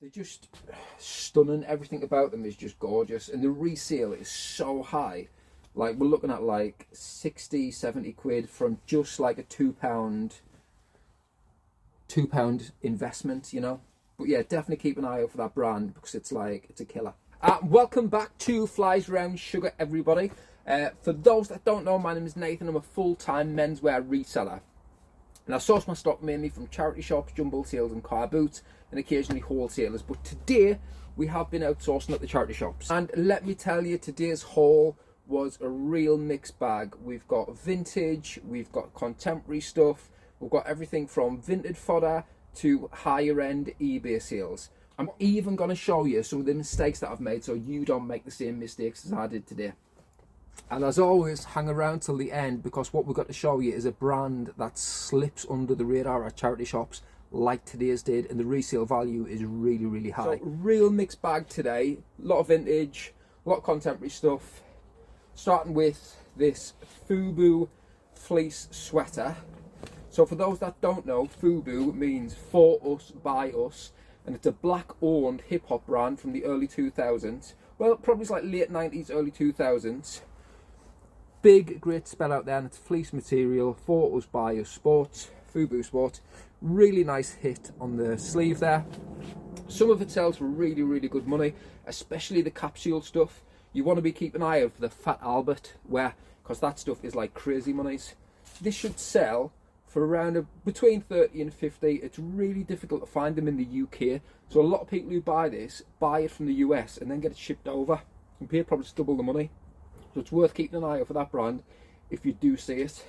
They're just stunning. Everything about them is just gorgeous, and the resale is so high. Like, we're looking at like 60, 70 quid from just like a £2 investment, you know. But yeah, definitely keep an eye out for that brand, because it's a killer. Welcome back to Flies Round Sugar, everybody. For those that don't know, my name is Nathan. I'm a full-time menswear reseller, and I source my stock mainly from charity shops, jumbo sales and car boots, and occasionally wholesalers. But today we have been outsourcing at the charity shops, and let me tell you, today's haul was a real mixed bag. We've got vintage, we've got contemporary stuff, we've got everything from vintage fodder to higher end eBay sales. I'm even going to show you some of the mistakes that I've made so you don't make the same mistakes as I did today. And as always, hang around till the end, because what we've got to show you is a brand that slips under the radar at charity shops like today's did, and the resale value is really, really high. So, real mixed bag today. A lot of vintage, a lot of contemporary stuff. Starting with this FUBU fleece sweater. So for those that don't know, FUBU means for us, by us, and it's a black-owned hip-hop brand from the early 2000s. Well, probably it's like late 90s, early 2000s. Big, great spell out there, and it's fleece material, for us, by us, sports, FUBU Sport. Really nice hit on the sleeve there. Some of it sells for really, really good money, especially the capsule stuff. You want to be keeping an eye out for the Fat Albert wear, because that stuff is like crazy monies. This should sell for around between 30 and 50. It's really difficult to find them in the UK, so a lot of people who buy this buy it from the US and then get it shipped over and pay probably double the money. So it's worth keeping an eye out for that brand if you do see it.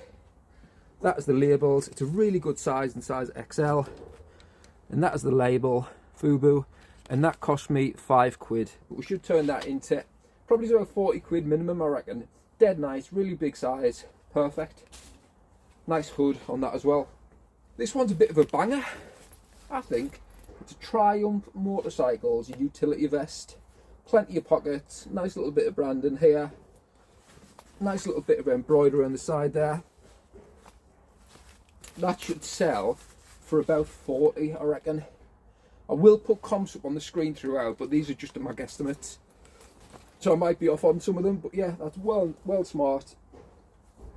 That is the labels. It's a really good size, in size XL, and that is the label, FUBU, and that cost me £5. But we should turn that into probably about 40 quid minimum, I reckon. Dead nice, really big size, perfect. Nice hood on that as well. This one's a bit of a banger, I think. It's a Triumph Motorcycles utility vest. Plenty of pockets, nice little bit of branding here. Nice little bit of embroidery on the side there. That should sell for about 40, I reckon. I will put comps up on the screen throughout, but these are just my guesstimates. So I might be off on some of them, but yeah, that's well smart.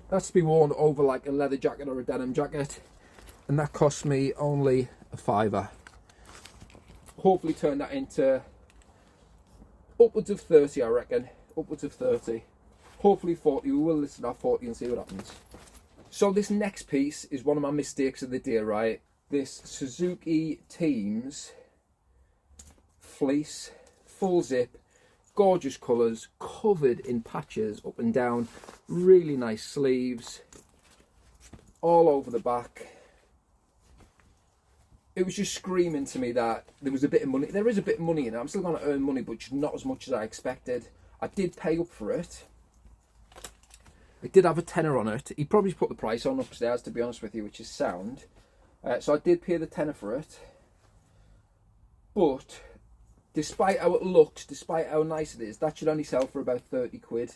That's to be worn over like a leather jacket or a denim jacket, and that cost me only a £5. Hopefully turn that into upwards of 30, I reckon. Upwards of 30. Hopefully 40. We will listen at 40 and see what happens. So this next piece is one of my mistakes of the day, right? This Suzuki Teams fleece, full zip, gorgeous colours, covered in patches up and down, really nice sleeves, all over the back. It was just screaming to me that there was a bit of money. There is a bit of money in it. I'm still going to earn money, but just not as much as I expected. I did pay up for it. It did have a tenner on it. He probably put the price on upstairs, to be honest with you, which is sound. So I did pay the tenner for it. But despite how it looks, despite how nice it is, that should only sell for about 30 quid.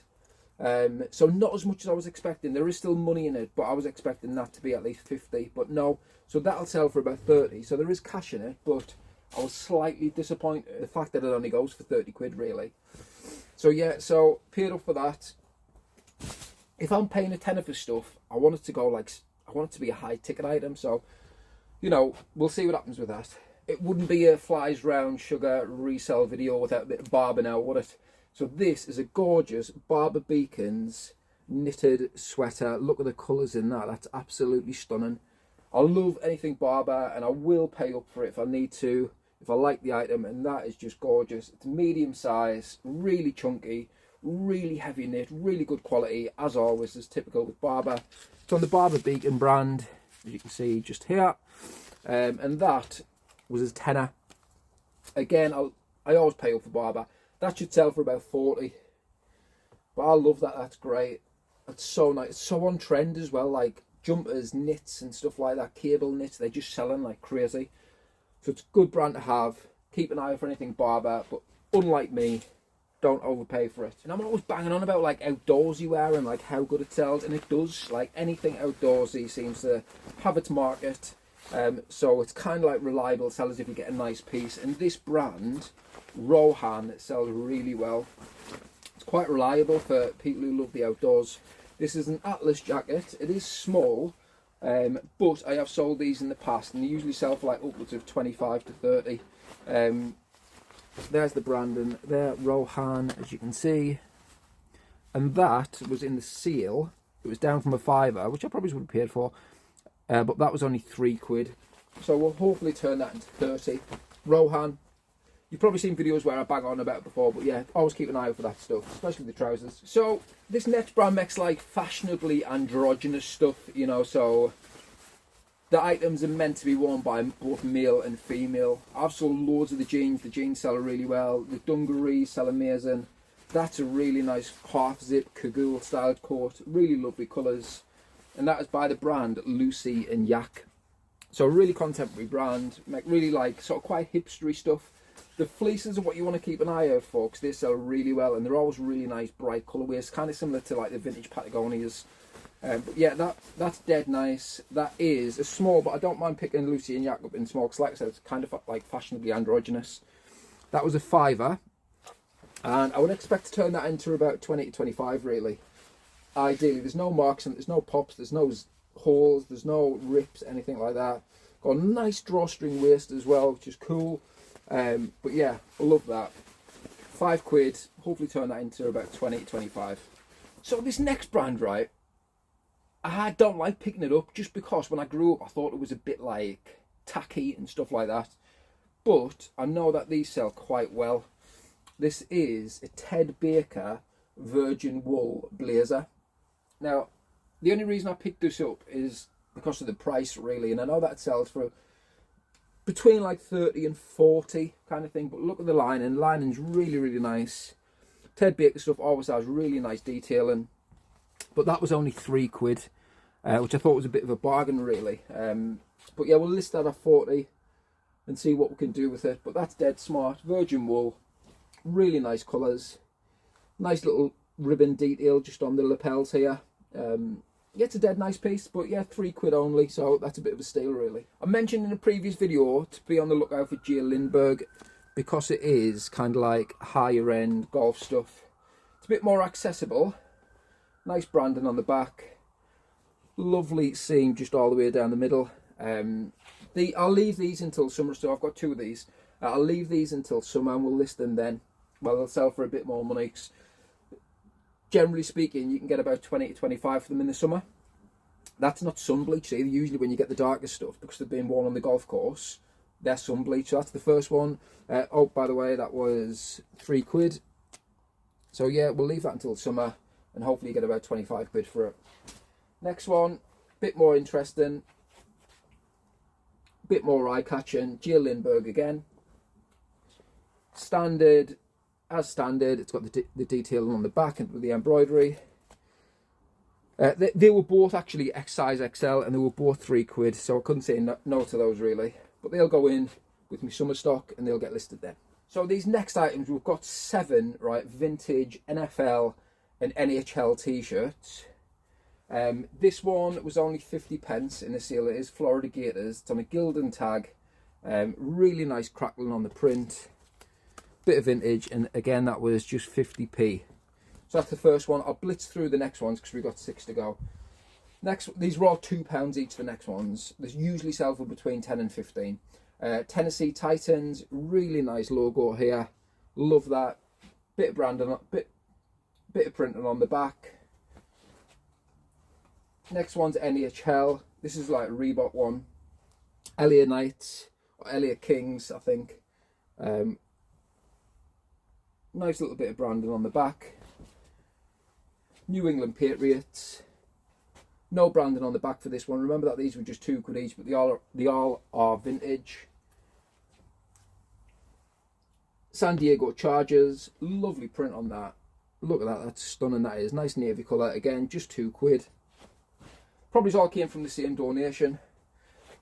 So not as much as I was expecting. There is still money in it, but I was expecting that to be at least 50. But no, so that'll sell for about 30. So there is cash in it, but I was slightly disappointed. The fact that it only goes for 30 quid, really. So yeah, so paid up for that. If I'm paying a tenner for stuff, I want it to go like, I want it to be a high ticket item. So, you know, we'll see what happens with that. It wouldn't be a Flies Round Sugar resale video without a bit of Barber now, would it? So this is a gorgeous Barber Beacons knitted sweater. Look at the colours in that. That's absolutely stunning. I love anything Barber, and I will pay up for it if I need to, if I like the item, and that is just gorgeous. It's medium size, really chunky, really heavy knit, really good quality, as always, as typical with Barber. It's on the Barber Beacon brand, as you can see just here, and that was a tenner. Again, I always pay up for Barber. That should sell for about 40, but I love that. That's great. That's so nice. It's so on trend as well, like jumpers, knits and stuff like that, cable knits, they're just selling like crazy. So it's a good brand to have. Keep an eye out for anything Barber, but unlike me, don't overpay for it. And I'm always banging on about like outdoorsy wear and like how good it sells, and it does. Like anything outdoorsy seems to have its market. So it's kind of like reliable sellers if you get a nice piece. And this brand, Rohan, sells really well. It's quite reliable for people who love the outdoors. This is an Atlas jacket. It is small, but I have sold these in the past, and they usually sell for like upwards of 25 to 30. There's the brand, and there, Rohan, as you can see. And that was in the seal. It was down from a £5, which I probably would have paid for, but that was only £3. So we'll hopefully turn that into 30. Rohan, you've probably seen videos where I bang on about it before, but yeah, always keep an eye out for that stuff, especially the trousers. So this next brand makes like fashionably androgynous stuff, you know, so the items are meant to be worn by both male and female. I've sold loads of the jeans sell really well, the dungarees sell amazing. That's a really nice half zip cagoule styled coat, really lovely colours, and that is by the brand Lucy and Yak. So a really contemporary brand, make really like sort of quite hipstery stuff. The fleeces are what you want to keep an eye out for, because they sell really well, and they're always really nice bright colourways, kind of similar to like the vintage Patagonias. But yeah, that's dead nice. That is a small, but I don't mind picking Lucy and Yak up in small, because like I said, it's kind of like fashionably androgynous. That was a £5, and I would expect to turn that into about 20 to 25 really. Ideally, there's no marks and there's no pops, there's no holes, there's no rips, anything like that. Got a nice drawstring waist as well, which is cool. But yeah, I love that. £5, hopefully turn that into about 20 to 25. So this next brand, right, I don't like picking it up just because when I grew up I thought it was a bit like tacky and stuff like that, but I know that these sell quite well. This is a Ted Baker virgin wool blazer. Now the only reason I picked this up is because of the price really, and I know that it sells for between like 30 and 40 kind of thing, but look at the lining. The lining's really nice. Ted Baker stuff always has really nice detailing, but that was only £3, which I thought was a bit of a bargain really. But yeah, we'll list that at 40 and see what we can do with it. But that's dead smart, virgin wool, really nice colours, nice little ribbon detail just on the lapels here. Yeah, it's a dead nice piece, but yeah, £3 only, so that's a bit of a steal really. I mentioned in a previous video to be on the lookout for J. Lindbergh, because it is kind of like higher end golf stuff. It's a bit more accessible. Nice branding on the back. Lovely seam just all the way down the middle. I'll leave these until summer, so I've got 2 of these. I'll leave these until summer and we'll list them then. Well, they'll sell for a bit more money. Generally speaking, you can get about 20 to 25 for them in the summer. That's not sun bleach either. Usually when you get the darker stuff, because they've been worn on the golf course, they're sun bleach. So that's the first one. Oh, by the way, that was £3. So yeah, we'll leave that until summer and hopefully get about 25 quid for it. Next one, bit more interesting, bit more eye-catching. J. Lindbergh again. Standard. As standard, it's got the detailing on the back and with the embroidery. They were both actually size XL, and they were both £3, so I couldn't say no to those really. But they'll go in with my summer stock and they'll get listed then. So these next items, we've got 7 right vintage NFL and NHL t-shirts. This one was only 50p in the seal. It is Florida Gators. It's on a Gildan tag. Really nice crackling on the print. Bit of vintage, and again that was just 50p. So that's the first one. I'll blitz through the next ones because we've got 6 to go. Next, these were all £2 each. The next ones, they usually sell for between 10 and 15. Tennessee Titans, really nice logo here. Love that. Bit of branding, bit of printing on the back. Next one's NHL. This is like a Reebok one. LA Knights or LA Kings, I think. Nice little bit of branding on the back. New England Patriots. No branding on the back for this one. Remember that these were just £2 each, but they all are vintage. San Diego Chargers. Lovely print on that. Look at that. That's stunning. That is nice navy colour. Again, just £2. Probably all came from the same donation.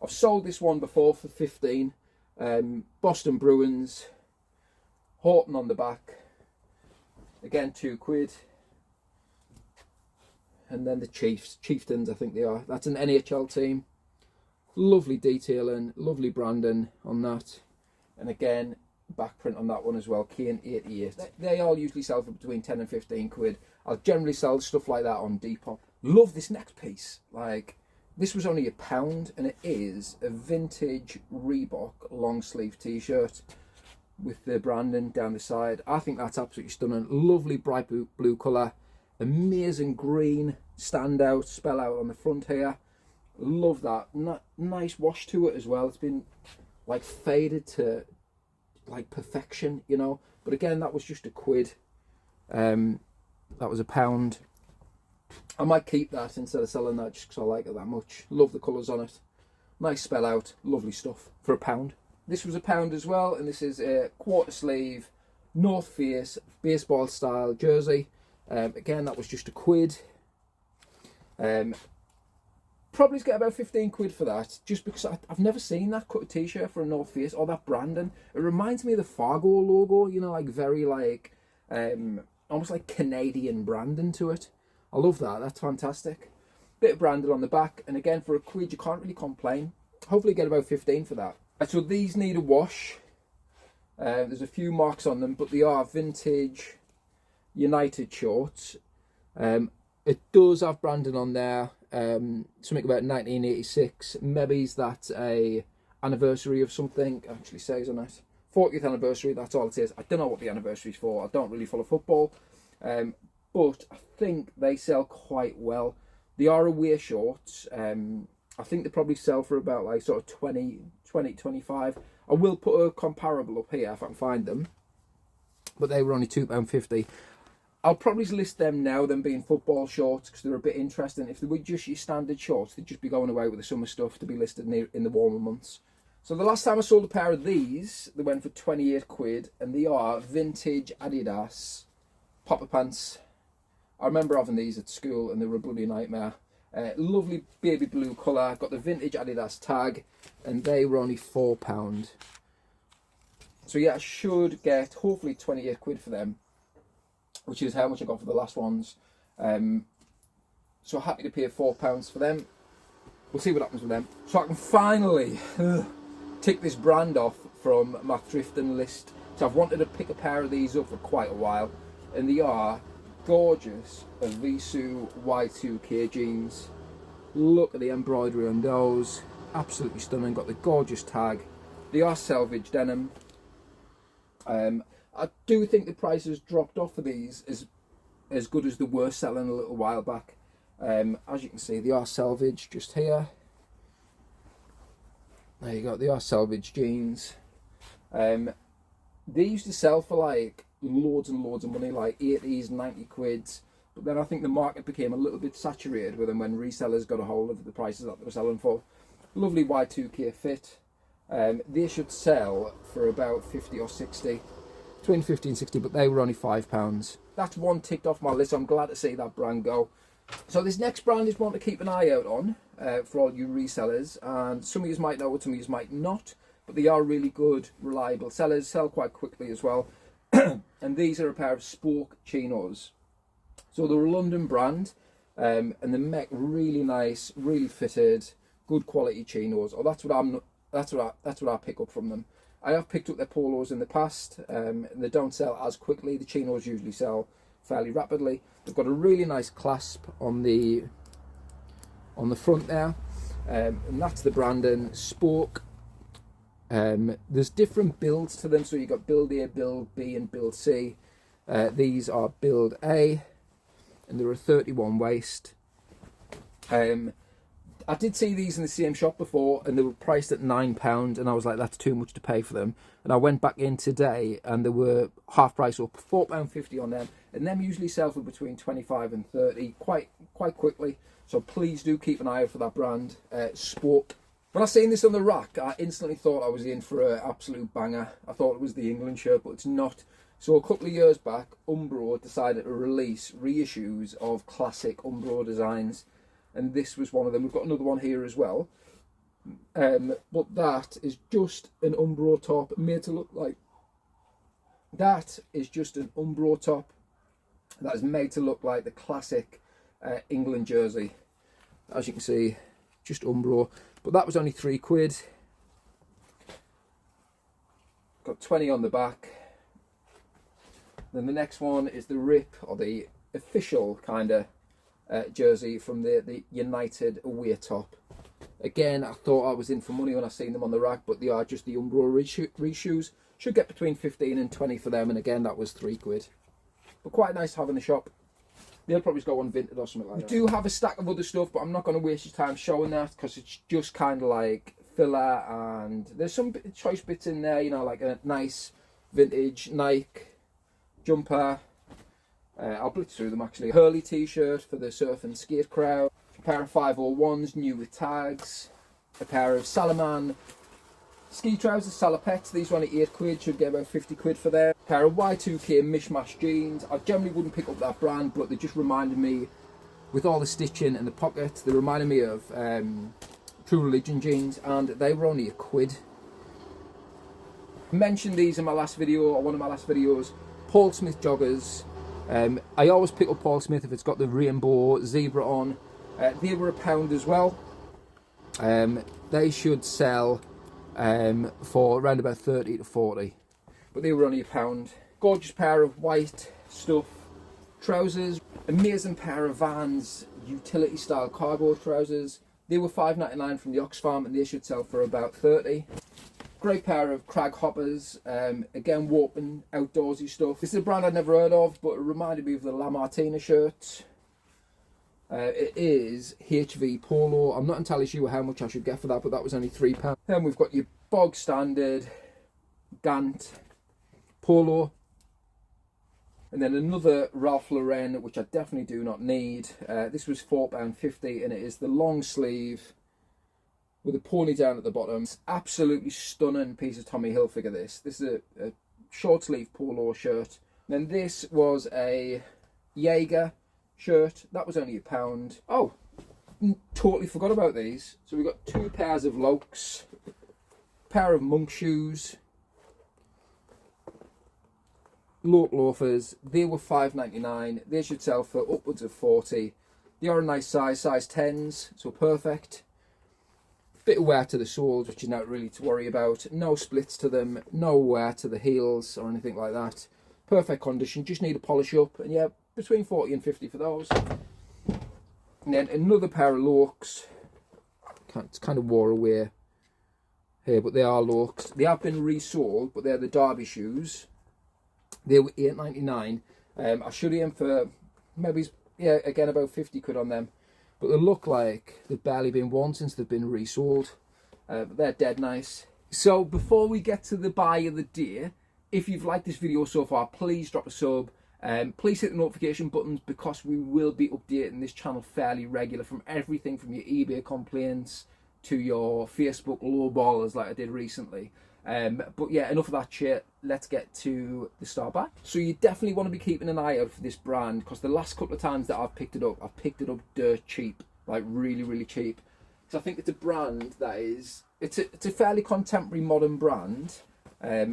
I've sold this one before for 15. Boston Bruins. Horton on the back. Again, £2. And then the Chieftains, I think they are. That's an NHL team. Lovely detailing, lovely branding on that. And again, back print on that one as well, Kane 88. They all usually sell for between 10 and 15 quid. I'll generally sell stuff like that on Depop. Love this next piece. Like, this was only £1, and it is a vintage Reebok long sleeve t-shirt with the branding down the side. I think that's absolutely stunning. Lovely bright blue colour, amazing green standout spell out on the front here. Love that. Nice wash to it as well. It's been like faded to like perfection, you know. But again, that was just £1. That was £1. I might keep that instead of selling that just because I like it that much. Love the colours on it. Nice spell out, lovely stuff for £1. This was £1 as well, and this is a quarter sleeve North Face baseball style jersey. Again, that was just £1. Probably get about 15 quid for that, just because I've never seen that cut t-shirt for a North Face or that branding. It reminds me of the Fargo logo, you know, like very like almost like Canadian branding to it. I love that. That's fantastic. Bit of branding on the back, and again for £1 you can't really complain. Hopefully get about 15 for that. So these need a wash. There's a few marks on them, but they are vintage United shorts. It does have branding on there. Something about 1986. Maybe that's a anniversary of something. It actually says on it 40th anniversary. That's all it is. I don't know what the anniversary is for. I don't really follow football, but I think they sell quite well. They are away shorts. I think they probably sell for about like sort of 20, 25. I will put a comparable up here if I can find them, but they were only £2.50. I'll probably list them now, them being football shorts, because they're a bit interesting. If they were just your standard shorts, they'd just be going away with the summer stuff to be listed in the warmer months. So the last time I sold a pair of these, they went for 28 quid, and they are vintage Adidas popper pants. I remember having these at school, and they were a bloody nightmare. Lovely baby blue colour, got the vintage Adidas tag, and they were only £4. So yeah, I should get hopefully 28 quid for them, which is how much I got for the last ones. So happy to pay £4 for them. We'll see what happens with them. So I can finally tick this brand off from my thrifting list. So I've wanted to pick a pair of these up for quite a while, and they are gorgeous Avisu Y2K jeans. Look at the embroidery on those, absolutely stunning. Got the gorgeous tag. They are selvage denim. I do think the price has dropped off for these as good as they were selling a little while back. As you can see, they are selvage just here. There you go, they are selvage jeans. They used to sell for like loads and loads of money, like 80s, 90 quids. But then I think the market became a little bit saturated with them when resellers got a hold of the prices that they were selling for. Lovely Y2K fit. They should sell for about 50 or 60. Between 50 and 60, but they were only £5. That's one ticked off my list. I'm glad to see that brand go. So this next brand is one to keep an eye out on for all you resellers, and some of you might know it, some of you might not, but they are really good, reliable sellers, sell quite quickly as well. And these are a pair of Spoke chinos. So they're a London brand, and they make really nice, really fitted, good quality chinos. Or that's what I pick up from them. I have picked up their polos in the past, and they don't sell as quickly. The chinos usually sell fairly rapidly. They've got a really nice clasp on the front there, and that's the branding, Spoke. There's different builds to them, so you've got build A, build B, and build C. These are build A, and they're a 31 waist. I did see these in the same shop before, and they were priced at £9, and I was like, that's too much to pay for them. And I went back in today, and they were half price up, £4.50 on them, and them usually sell for between 25 and 30 quite quickly. So please do keep an eye out for that brand, Spoke. When I seen this on the rack, I instantly thought I was in for an absolute banger. I thought it was the England shirt, but it's not. So a couple of years back, Umbro decided to release reissues of classic Umbro designs, and this was one of them. We've got another one here as well. But that is just an Umbro top made to look like... That is just an Umbro top that is made to look like the classic England jersey. As you can see, just Umbro. but that was only £3. Got 20 on the back. Then the next one is the rip, or the official kind of jersey from the United away top. Again, I thought I was in for money when I seen them on the rack, but they are just the Umbro reshoes. Should get between 15 and 20 for them, and again, that was £3. But quite nice to have in the shop. They'll probably go on Vinted or something like that. We do have a stack of other stuff, but I'm not going to waste your time showing that, because it's just kind of like filler, and there's some choice bits in there, you know, like a nice vintage Nike jumper. I'll blitz through them actually. Hurley t-shirt for the surf and skate crowd. A pair of 501s, new with tags. A pair of Salaman ski trousers, Salopets. These were only £8, should get about £50 for them. A pair of Y2K mishmash jeans. I generally wouldn't pick up that brand, but they just reminded me, with all the stitching and the pockets, they reminded me of True Religion jeans, and they were only £1. I mentioned these in my last video, or one of my last videos. Paul Smith joggers. I always pick up Paul Smith if it's got the rainbow zebra on. They were £1 as well. They should sell for around about 30 to 40, but they were only £1. Gorgeous pair of white stuff trousers. Amazing pair of Vans utility style cargo trousers. They were £5.99 from the Oxfam, and they should sell for about 30. Great pair of Crag Hoppers, again warping outdoorsy stuff. This is a brand I'd never heard of, but it reminded me of the La Martina shirt. It is HV Polo. I'm not entirely sure how much I should get for that, but that was only £3. Then we've got your bog standard Gant Polo. And then another Ralph Lauren, which I definitely do not need. This was £4.50, and it is the long sleeve with a pony down at the bottom. It's absolutely stunning piece of Tommy Hilfiger, this. This is a short sleeve polo shirt. And then this was a Jaeger shirt. That was only £1. Oh, totally forgot about these. So we've got 2 pairs of Lokes, pair of monk shoes, Loke loafers. They were £5.99. They should sell for upwards of 40. They are a nice size 10s, so perfect. Bit of wear to the soles, which is not really to worry about. No splits to them, no wear to the heels or anything like that. Perfect condition, just need a polish up, and yeah, between 40 and 50 for those. And then another pair of Lokes. It's kind of wore away here, but they are Lokes. They have been resold, but they're the Derby shoes. They were £8.99. I should aim for maybe, yeah, again about £50 on them. But they look like they've barely been worn since they've been resold. But they're dead nice. So before we get to the buy of the day, if you've liked this video so far, please drop a sub. Please hit the notification buttons, because we will be updating this channel fairly regular, from everything from your eBay complaints to your Facebook lowballers like I did recently. But yeah, enough of that shit. Let's get to the start buy. So you definitely want to be keeping an eye out for this brand, because the last couple of times that I've picked it up dirt cheap, like really, really cheap. So I think it's a brand that is, it's a fairly contemporary modern brand.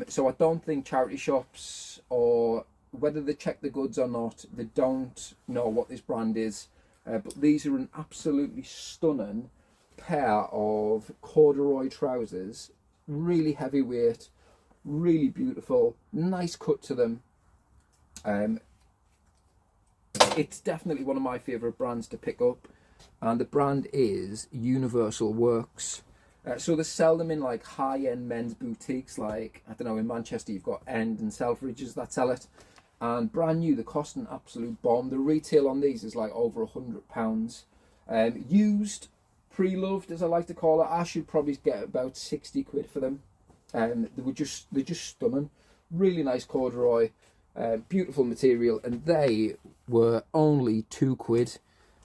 So I don't think charity shops, or whether they check the goods or not, they don't know what this brand is. But these are an absolutely stunning pair of corduroy trousers. Really heavyweight, really beautiful, nice cut to them. It's definitely one of my favourite brands to pick up, and the brand is Universal Works. So they sell them in like high-end men's boutiques, like, I don't know, in Manchester you've got End and Selfridges that sell it, and brand new, they cost an absolute bomb. The retail on these is like over £100. Used, pre-loved as I like to call it, I should probably get about £60 for them. They're just stunning. Really nice corduroy, beautiful material, and they were only £2.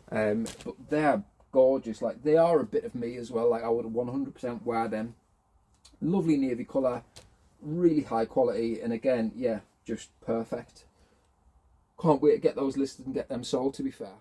But they're gorgeous. Like, they are a bit of me as well. Like, I would 100% wear them. Lovely navy colour, really high quality, and again, yeah, just perfect. Can't wait to get those listed and get them sold, to be fair.